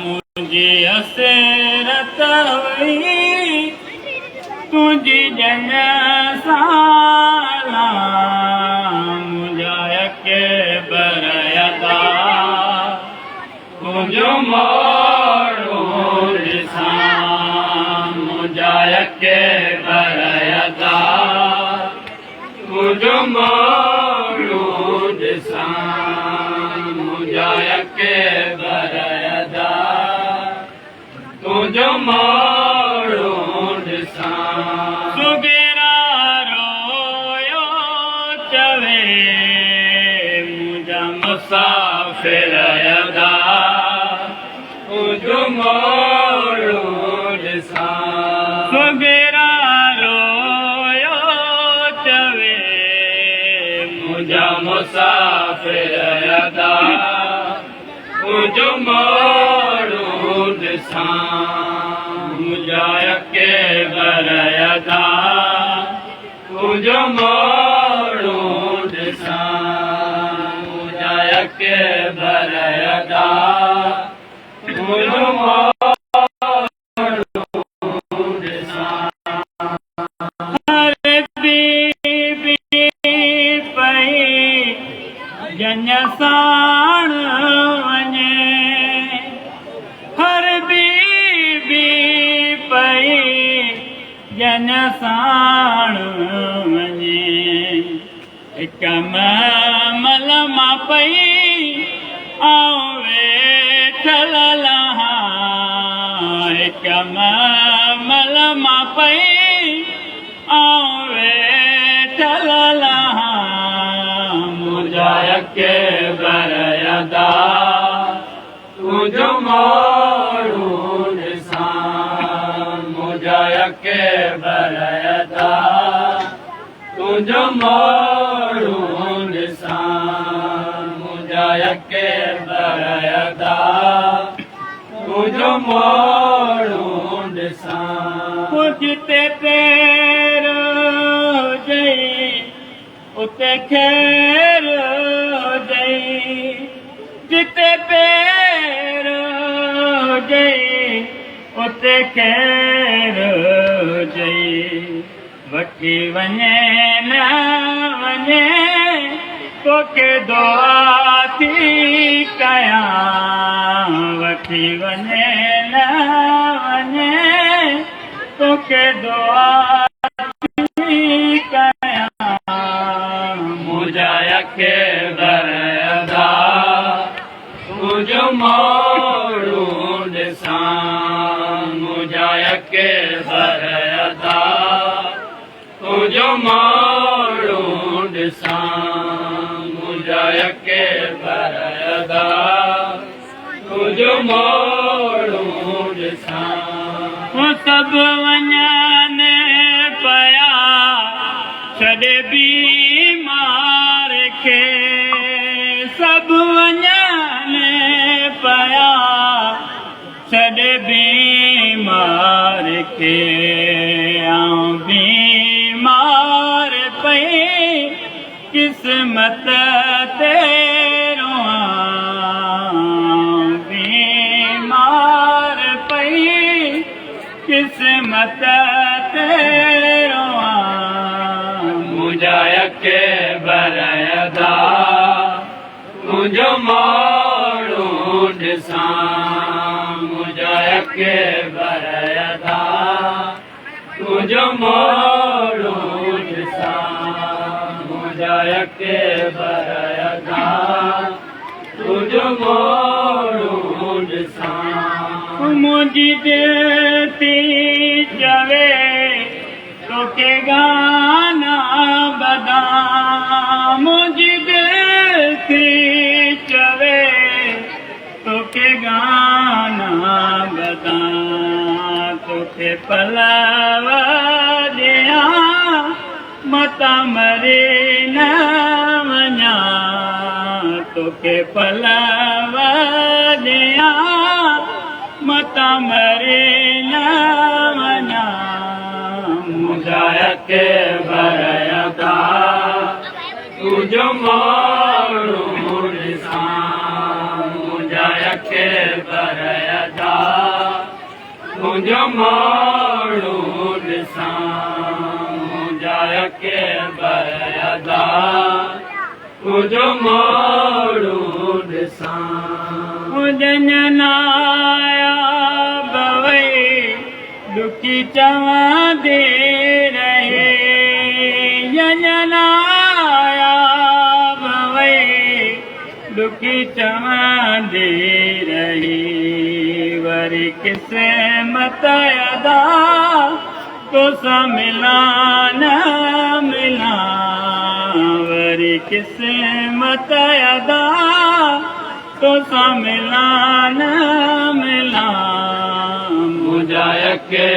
मुझे हसरत हुई तुझी जन साला मुझे के बरयदा तुझो मोड़ो दिसा मुझे के बरयदा तुझो मोड़ो दिसा मुझे के बरयदा तुझो मोड़ो दिसा सुगेरा रोयो चवे मुझा मुसाफिर यदा तुझो मोड़ो दिसा सुगेरा रोयो चवे मुझा मुसाफिर यदा तुझो मोड़ो दिसा मुझा के बरयदा तुझो मोड़ो दिसा मुझा के बरयदा तुझो मोड़ो दिसा हर बीबी पई जन साण वञे हर बीबी पई जन साण वञे हिक महमल मां पई आऊं वेठल लहां हिक महमल मां पई आऊं वेठल लहां मुझा के बरयदा तुझो मोड़ो दिसा मुझा के बरयदा तुझो मोड़ो दिसा मुझा के बरयदा तुझो मोड़ो दिसा पुजते पैर जई उते खैर जई जिते पैर जई उते खैर जई वठी वञे न वञे तोखे दुआ थी कयां वठी वञे न वञे तोखे दुआ थी कयां मुझा के बरयदा तुझो मोड़ो दिसा मुझा के बरयदा तुझो मोड़ो दिसा मुझा के बरयदा तुझो मोड़ो दिसा सब वञनि पया छॾे बीमार खे सब वञनि पया छॾे बीमार खे आऊं बीमार पई किस्मत ते रोआं बीमार पई किस्मत ते रोआं मुझा के बरयदा तुझो मोड़ो दिसा मुझा के बरयदा तुझो मोड़ो दिसा मुझा के बरयदा तुझो मोड़ो दिसा मुझी दिल थी चवे तोखे गाना बदा मुझी दिल थी चवे तोखे गाना बदा तोखे पलव ॾियां मता मरे न वञा तोखे पलव ॾियां मता मरे न वञा मुझा के बरयदा तुझो मोड़ो दिसा मुझा के बरयदा मुझो मोड़ू ॾिसां मुझा के बरयदा मुझो मोड़ू ॾिसां मुझनाया बवई दुखी चवंदे रहे जनाया दुखी चवंदी रही वरी क़िस्मत अदा तोसां मिलां न मिलां वरी क़िस्मत अदा तोसां मिलां न मिलां मुझा के